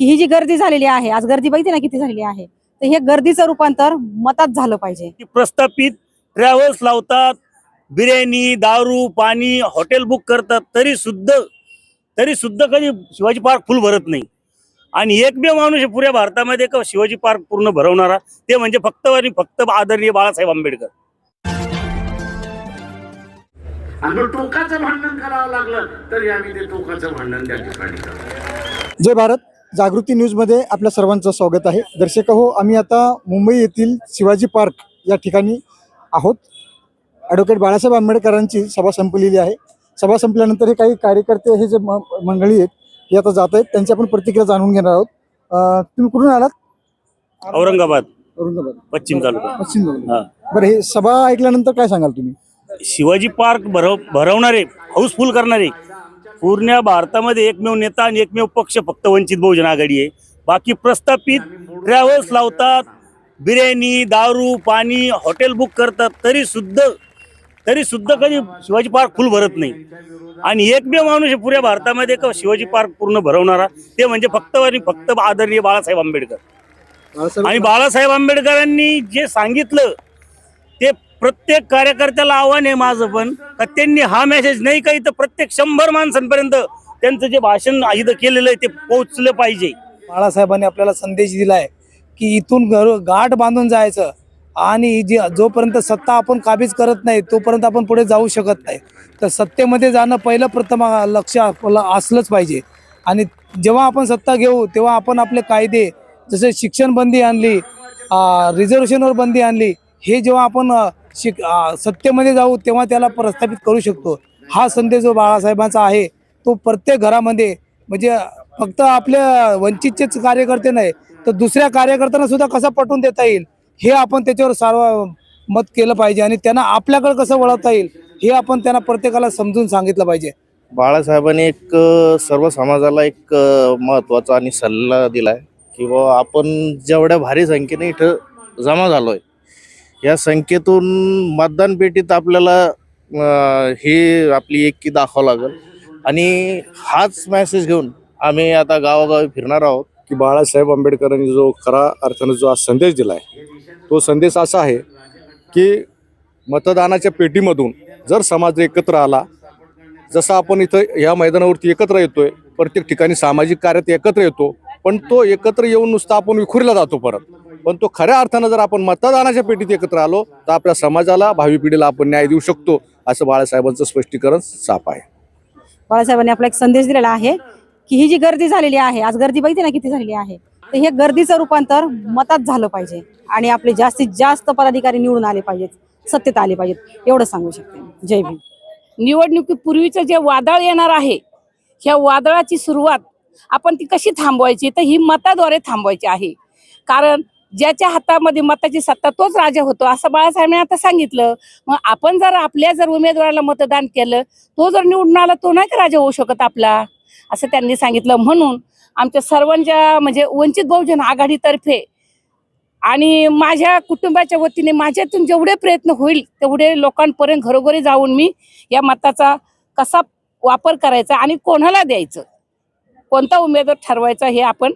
की ही जी गर्दी झालेली आहे, आज गर्दी बघितली ना किती झालेली आहे, तर हे गर्दीचं रूपांतर मतात झालं पाहिजे. प्रस्थापित ट्रॅव्हल्स लावतात, बिर्याणी, दारू, पाणी, हॉटेल बुक करतात, तरी सुद्धा कधी शिवाजी पार्क फुल भरत नाही. आणि एकमेव माणूस आहे पुऱ्या भारतामध्ये का शिवाजी पार्क पूर्ण भरवणारा, ते म्हणजे फक्त आणि फक्त आदरणीय बाळासाहेब आंबेडकर. आणि टोकाचं भांडण करावं लागलं तरी आम्ही ते टोकाचं भांडण त्या ठिकाणी करतो. जय भारत. जागृती न्यूजमध्ये आपल्या सर्वांचं स्वागत आहे. दर्शक हो, आम्ही आता मुंबई येथील शिवाजी पार्क या ठिकाणी आहोत. ॲडव्होकेट बाळासाहेब आंबेडकरांची सभा संपलेली आहे. सभा संपल्यानंतर हे काही कार्यकर्ते हे जे मंडळी आहेत हे आता जात आहेत, त्यांची आपण प्रतिक्रिया जाणून घेणार आहोत. तुम्ही कुठून आलात? औरंगाबाद पश्चिम तालुका. हा. बरं, हे सभा ऐकल्यानंतर काय सांगाल तुम्ही? शिवाजी पार्क भरवणारे, हाऊसफुल करणारे पूर्ण भारतामध्ये एकमेव नेता आणि एकमेव पक्ष फक्त वंचित बहुजन आघाडी आहे. बाकी प्रस्थापित ट्रॅव्हल्स लावतात, बिर्याणी, दारू, पाणी, हॉटेल बुक करतात, तरी सुद्धा कधी शिवाजी पार्क फुल भरत नाही. आणि एकमेव माणूस आहे पुऱ्या भारतामध्ये का शिवाजी पार्क पूर्ण भरवणारा, ते म्हणजे फक्त आणि फक्त आदरणीय बाळासाहेब आंबेडकर. आणि बाळासाहेब आंबेडकरांनी जे सांगितलं ते प्रत्येक कार्यकर्त्याला आव्हान आहे माझं पण, का त्यांनी हा मेसेज नाही काही तर प्रत्येक 100 माणसांपर्यंत त्यांचं जे भाषण इथं केलेलं आहे ते पोहोचलं पाहिजे. बाळासाहेबांनी आपल्याला संदेश दिलाय की इथून गाठ बांधून जायचं आणि जोपर्यंत सत्ता आपण काबीज करत नाही तोपर्यंत आपण पुढे जाऊ शकत नाही. तर सत्तेमध्ये जाणं पहिलं प्रथम लक्ष आपलं असलंच पाहिजे. आणि जेव्हा आपण सत्ता घेऊ तेव्हा आपण आपले कायदे, जसे शिक्षण बंदी आणली, रिझर्वेशनवर बंदी आणली, हे जेव्हा आपण सत्तेमध्ये जाऊ तेव्हा त्याला प्रस्थापित करू शकतो. हा संदेश जो बाळासाहेबांचा आहे तो प्रत्येक घरामध्ये, म्हणजे फक्त आपल्या वंचितचेच कार्यकर्ते नाही तर दुसऱ्या कार्यकर्त्यांना सुद्धा कसा पटवून देता येईल हे आपण त्याच्यावर सर्व मत केलं पाहिजे. आणि त्यांना आपल्याकडे कसं वळवता येईल हे आपण त्यांना प्रत्येकाला समजून सांगितलं पाहिजे. बाळासाहेबांनी एक सर्व समाजाला एक महत्त्वाचा आणि सल्ला दिलाय की बाबा आपण जेवढ्या भारी संख्येने इथं जमा झालोय, या संख्येतून मतदान पेटीत आपल्याला ही आपली एकी दाखवावं लागेल. आणि हाच मेसेज घेऊन आम्ही आता गावोगावी फिरणार आहोत की बाळासाहेब आंबेडकरांनी जो खरा अर्थानं जो आज संदेश दिला आहे तो संदेश असा आहे की मतदानाच्या पेटीमधून जर समाज एकत्र आला, जसं आपण इथं या मैदानावरती एकत्र येतोय, प्रत्येक ठिकाणी सामाजिक कार्यात एकत्र येतो, पण तो एकत्र येऊन नुसता आपण विखुरला जातो परत. पण तो खऱ्या अर्थानं जर आपण मतदानाच्या पेटीत एकत्र आलो तर आपल्या समाजाला, भावी पिढीला आपण न्याय देऊ शकतो, असं बाळासाहेबांचं स्पष्टीकरण साफ आहे. बाळासाहेबांनी आपला एक संदेश दिलेला आहे की ही जी गर्दी झालेली आहे, आज गर्दी बघितली ना किती झालेली आहे, तर हे गर्दीचं रूपांतर मतात झालं पाहिजे आणि आपले जास्तीत जास्त पदाधिकारी निवडून आले पाहिजेत, सत्तेत आले पाहिजेत, एवढं सांगू शकते. जय भीम. निवडणुकीपूर्वीचं जे वादळ येणार आहे, ह्या वादळाची सुरुवात आपण ती कशी थांबवायची, तर ही मताद्वारे थांबवायची आहे. कारण ज्याच्या हातामध्ये मताची सत्ता तोच राजा होतो असं बाळासाहेबांनी आता सांगितलं. मग आपण जर उमेदवाराला मतदान केलं, तो जर निवडून आला, तो नाही का राजा होऊ शकत आपला, असं त्यांनी सांगितलं. म्हणून आमच्या सर्वांच्या म्हणजे वंचित बहुजन आघाडीतर्फे आणि माझ्या कुटुंबाच्या वतीने माझ्यातून जेवढे प्रयत्न होईल तेवढे लोकांपर्यंत घरोघरी जाऊन मी या मताचा कसा वापर करायचा आणि कोणाला द्यायचं, कोणता उमेदवार ठरवायचा हे आपण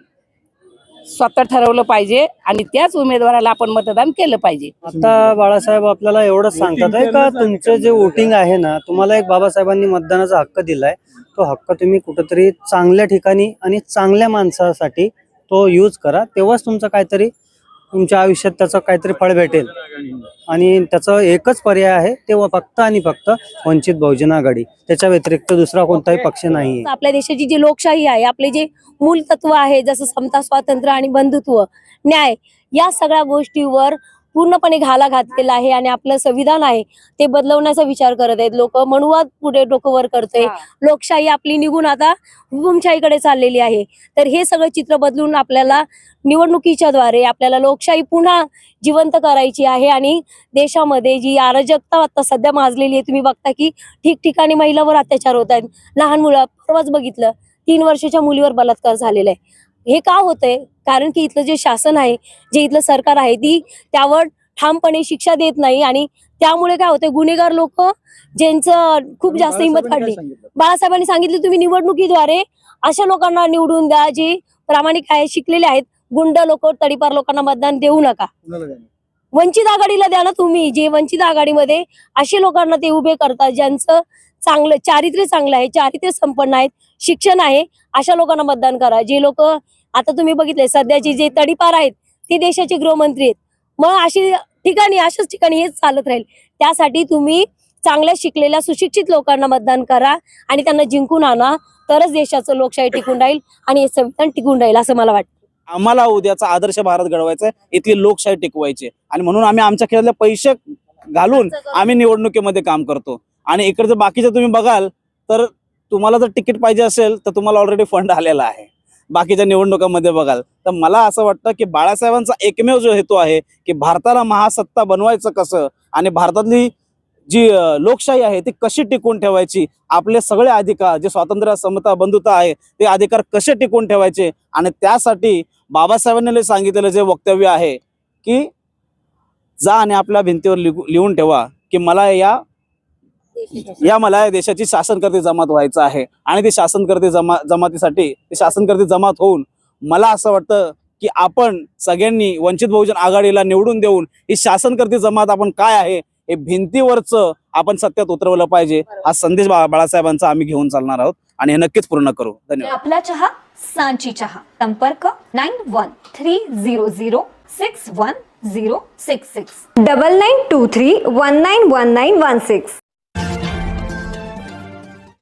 स्वतः ठरवलं पाहिजे आणि त्याच उमेदवाराला आपण मतदान केलं पाहिजे. आता बाळासाहेब आपल्याला एवढंच सांगतात आहे का तुमचं जे वोटिंग आहे ना, तुम्हाला एक बाबासाहेबांनी मतदानाचा हक्क दिलाय, तो हक्क तुम्ही कुठेतरी चांगल्या ठिकाणी आणि चांगल्या माणसासाठी तो यूज करा, तेव्हाच तुमचं काहीतरी तुमच्या आयुष्यात त्याचं काहीतरी फळ भेटेल. आणि त्याचं एकच पर्याय आहे, तेव्हा फक्त आणि फक्त वंचित बहुजन आघाडी, त्याच्या व्यतिरिक्त दुसरा कोणताही पक्ष नाही. आपल्या देशाची जी लोकशाही आहे, आपले जे मूल तत्व आहे, जसं समता, स्वातंत्र्य आणि बंधुत्व, न्याय, या सगळ्या गोष्टीवर पूर्णपणे घाला घातलेला आहे. आणि आपलं संविधान आहे ते बदलवण्याचा विचार करत आहेत लोक. मनुवाद पुढे डोकं वर करते, लोकशाही आपली निघून आता हुकुमशाहीकडे चाललेली आहे. तर हे सगळं चित्र बदलून आपल्याला निवडणुकीच्या द्वारे आपल्याला लोकशाही पुन्हा जिवंत करायची आहे. आणि देशामध्ये जी अराजकता आता सध्या माजलेली आहे, तुम्ही बघता की ठिकठिकाणी महिलांवर अत्याचार होत आहेत, लहान मुलं, परवाच बघितलं 3 वर्षाच्या मुलीवर बलात्कार झालेला आहे. हे का होतंय? कारण की इथलं जे शासन आहे, जे इथलं सरकार आहे, ती त्यावर ठामपणे शिक्षा देत नाही. आणि त्यामुळे काय होतंय, गुन्हेगार लोक ज्यांचं खूप जास्त हिंमत काढली, बाळासाहेबांनी सांगितलं तुम्ही निवडणुकीद्वारे अशा लोकांना निवडून द्या जे प्रामाणिक आहे, शिकलेले आहेत, गुंड लोक, तडीपार लोकांना मतदान देऊ नका. वंचित आघाडीला द्या ना तुम्ही. जे वंचित आघाडीमध्ये असे लोकांना ते उभे करतात ज्यांचं चांगलं चारित्र्य चांगलं आहे, चारित्र्य संपन्न आहेत, शिक्षण आहे, अशा लोकांना मतदान करा. जे लोक आता तुम्ही बघितले सध्याचे जे तडीपार आहेत ते देशाचे गृहमंत्री आहेत. मग अशाच ठिकाणी हेच चालत राहील. त्यासाठी तुम्ही चांगल्या शिकलेल्या सुशिक्षित लोकांना मतदान करा आणि त्यांना जिंकून आणा, तरच देशाचं लोकशाही टिकून राहील आणि हे संविधान टिकून राहील असं मला वाटतं. आम्हाला उद्याचा आदर्श भारत घडवायचा आहे, इथली लोकशाही टिकवायची आणि म्हणून आम्ही आमच्या खेळातले पैसे घालून आम्ही निवडणुकीमध्ये काम करतो. आणि इकडे जर बाकीचे तुम्ही बघाल तर तुम्हाला जर तिकीट पाहिजे असेल तर तुम्हाला ऑलरेडी फंड आलेला आहे. बाकीच्या निवडणुकांमध्ये बघाल तर मला असं वाटतं की बाळासाहेबांचा एकमेव जो हेतू आहे की भारताला महासत्ता बनवायचं कसं आणि भारतातली जी लोकशाही आहे ती कशी टिकून ठेवायची, आपले सगळे अधिकार जे स्वातंत्र्य, समता, बंधुता आहे ते अधिकार कसे टिकून ठेवायचे. आणि त्यासाठी बाबासाहेबांनी सांगितलेलं जे वक्तव्य आहे की जा आणि आपल्या भिंतीवर लिहून ठेवा की मला या देशाची शासनकर्ते जमात व्हायचं आहे. आणि ती शासनकर्ते जमातीसाठी ती शासनकर्ते जमात होऊन मला असं वाटतं की आपण सगळ्यांनी वंचित बहुजन आघाडीला निवडून देऊन ही शासनकर्ते जमात आपण काय आहे हे भिंतीवरचं आपण सत्यात उतरवलं पाहिजे. हा संदेश बाळासाहेबांचा आम्ही घेऊन चालणार आहोत आणि हे नक्कीच पूर्ण करू. धन्यवाद. आपला चहा सांची चहा. संपर्क 9130061066 9923191916.